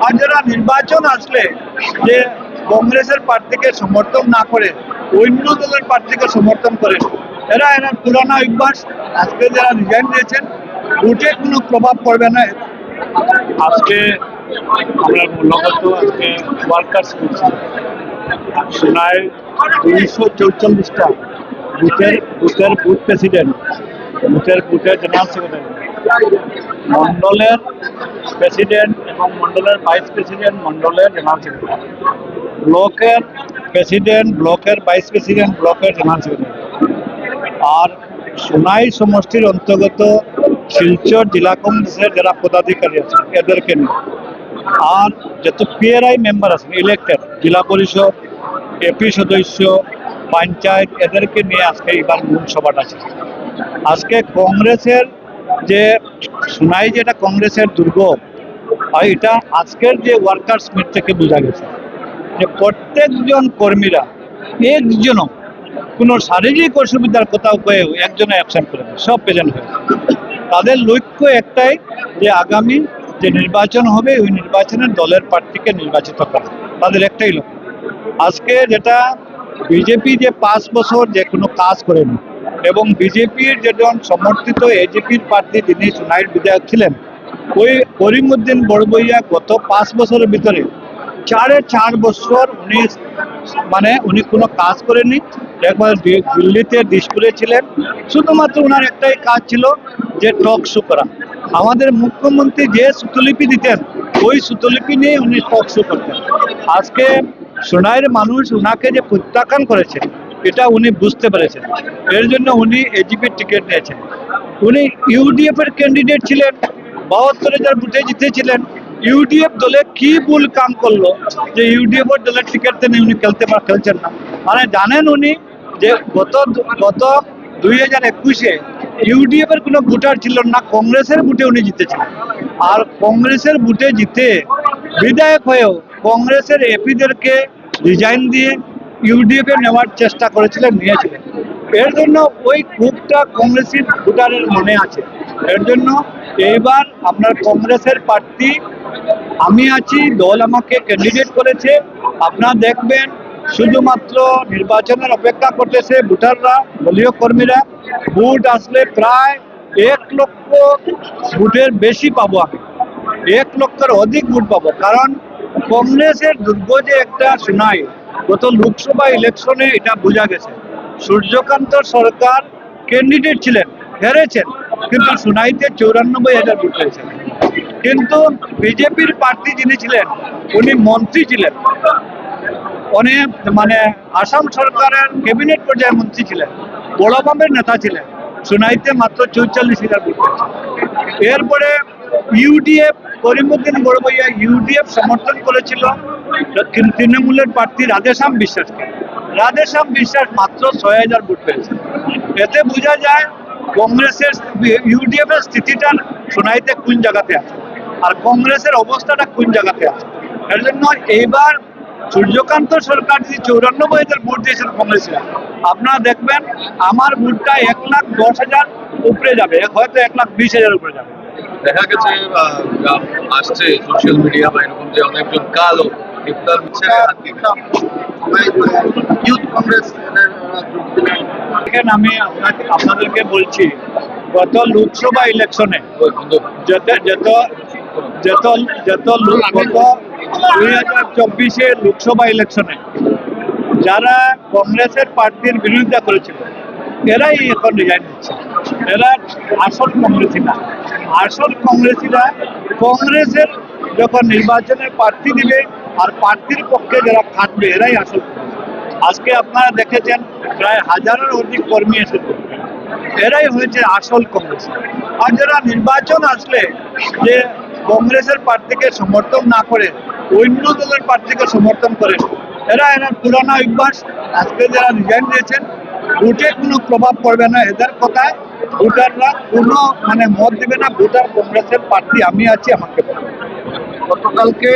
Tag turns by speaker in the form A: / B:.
A: আর যারা নির্বাচন আসলে যে কংগ্রেসের প্রার্থীকে সমর্থন না করে অন্য দলের প্রার্থীকে সমর্থন করে, এরা পুরানো অভ্যাস। আজকে যারা রিজাইন দিয়েছেন ভোটে কোনো প্রভাব পড়বে না।
B: আজকে আমরা মূলত আজকে ওয়ার্কার্স করছি সোনায় 244টা বুথের বুথ প্রেসিডেন্ট, বুথের জেনারেল সেক্রেটারি, মন্ডলের প্রেসিডেন্ট এবং মন্ডলের ভাইস প্রেসিডেন্ট, মন্ডলের জেনারেল সেক্রেটারি, ব্লকের প্রেসিডেন্ট, ব্লকের ভাইস প্রেসিডেন্ট, ব্লকের জেনারেল সেক্রেটারি, আর সোনাই সমষ্টির অন্তর্গত শিলচর জেলা কংগ্রেসের যারা পদাধিকারী আছেন এদেরকে নিয়ে, আর যত পিআরআই মেম্বার আছেন ইলেক্টেড, জেলা পরিষদ, এপি সদস্য, পঞ্চায়েত, এদেরকে নিয়ে আজকে এবার মূল সভাটা আছে। আজকে কংগ্রেসের যে সোনাই যেটা কংগ্রেসের দুর্গ, আর এটা আজকের যে ওয়ার্কার্স মিট থেকে বোঝা গেছে যে প্রত্যেকজন কর্মীরা একজনও কোনো শারীরিক অসুবিধার কোথাও পেয়েও একজনে অ্যাবসেন্ট করে দেয়, সব প্রেজেন্ট হয়ে। তাদের লক্ষ্য একটাই যে আগামী যে নির্বাচন হবে ওই নির্বাচনের দলের প্রার্থীকে নির্বাচিত করা, তাদের একটাই লক্ষ্য। আজকে যেটা বিজেপি যে 5 বছর যে কোনো কাজ করেনি, এবং বিজেপির যেজন সমর্থিত এজিপির প্রার্থী যিনি সোনাইয়ের বিধায়ক ছিলেন ওই করিমউদ্দিন বড়বইয়া গত 5 বছরের ভিতরে 4.5 বছর উনি কোনো কাজ করেনি। একবার দিল্লিতে দিশপুরে ছিলেন, শুধুমাত্র ওনার একটাই কাজ ছিল যে টক শো করা। আমাদের মুখ্যমন্ত্রী যে সুতলিপি দিতেন ওই সুতলিপি নিয়ে উনি টক শো করতেন। আজকে সোনাইয়ের মানুষ ওনাকে যে প্রত্যাখ্যান করেছে এটা উনি বুঝতে পেরেছেন, এর জন্য উনি এজিপির টিকিট নিয়েছেন। উনি ইউডিএফ এর ক্যান্ডিডেট ছিলেন, 72,000 ভোটে জিতেছিলেন। ইউডিএফ দলে কি ভুল কাম করলো যে ইউডিএফ এর দলের টিকিট নিয়ে উনি খেলছেন না? মানে জানেন উনি যে গত 2021-এ ইউডিএফ এর কোনো ভোটার ছিল না, কংগ্রেসের ভোটে উনি জিতেছিলেন। আর কংগ্রেসের ভোটে জিতে বিধায়ক হয়েও কংগ্রেসের এপিদেরকে রিজাইন দিয়ে ইউডিএফ এ নেওয়ার চেষ্টা করেছিলেন, নিয়েছিলেন। এর জন্য ওই ক্ষোভটা কংগ্রেসের ভোটারের মনে আছে। এর জন্য এইবার আপনার কংগ্রেসের প্রার্থী আমি আছি, দল আমাকে ক্যান্ডিডেট করেছে। আপনারা দেখবেন শুধুমাত্র নির্বাচনের অপেক্ষা করতেছে ভোটাররা, দলীয় কর্মীরা। ভোট আসলে প্রায় 1 লক্ষ ভোটের বেশি পাবো, আমি 1 লক্ষের অধিক ভোট পাবো। কারণ কংগ্রেসের দুর্গ যে একটা সোনাই, গত লোকসভা ইলেকশনে এটা বোঝা গেছে। সূর্যকান্ত সরকার ক্যান্ডিডেট ছিলেন, হেরেছেন, কিন্তু সোনাইতে 94,000 ভোট পেয়েছেন। কিন্তু বিজেপির প্রার্থী যিনি ছিলেন উনি মন্ত্রী ছিলেন, অনেক আসাম সরকারের ক্যাবিনেট পর্যায়ে মন্ত্রী ছিলেন, বড় বামের নেতা ছিলেন। সোনাইতে মাত্র 44,000 ভোট পেয়েছেন। এরপরে ইউডিএফ, করিমউদ্দিন বড়বইয়া ইউডিএফ সমর্থন করেছিল তৃণমূলের প্রার্থী রাধেশ্যাম বিশ্বাসকে। রাধেশ্যাম বিশ্বাস মাত্র 6,000 ভোট পেয়েছেন। এতে বোঝা যায় কংগ্রেসের ইউডিএফ এর স্থিতিটা সোনাইতে কোন জায়গাতে আছে আর কংগ্রেসের অবস্থাটা কোন জায়গাতে আছে। এর জন্য এইবার সূর্যকান্ত সরকার যদি 94,000 ভোট দিয়েছেন কংগ্রেসরা, আপনারা দেখবেন আমার ভোটটা 1,10,000 উপরে যাবে, হয়তো 1,20,000 উপরে যাবে।
C: দেখা গেছে আসছে সোশ্যাল মিডিয়া বা এরকম যে অনেকজন কালো ইফতার ইউথ কংগ্রেস।
A: আমি আপনাদেরকে বলছি গত লোকসভা ইলেকশনে গত 2024 লোকসভা ইলেকশনে যারা কংগ্রেসের প্রার্থীর বিরোধিতা করেছিল এরাই এখন রিজাইন দিচ্ছে। এরা আসল কংগ্রেসী না। আসল কংগ্রেসীরা কংগ্রেসের যখন নির্বাচনের প্রার্থী দিবে আর প্রার্থীর পক্ষে যারা খাটবে এরাই আসল। আজকে আপনারা দেখেছেন প্রায় 1000-এর অধিক কর্মী এসেছে, এরাই হয়েছে আসল কংগ্রেস। আর যারা নির্বাচন আসলে যে কংগ্রেসের প্রার্থীকে সমর্থন না করে অন্য দলের প্রার্থীকে সমর্থন করে, এরা পুরানো অভ্যাস। আজকে যারা রিজাইন দিয়েছেন ভোটে কোনো প্রভাব পড়বে না এদের কথায়। ভোটাররা কোনো মত দেবে না, ভোটার কংগ্রেসের প্রার্থী আমি আছি, আমাকে গতকালকে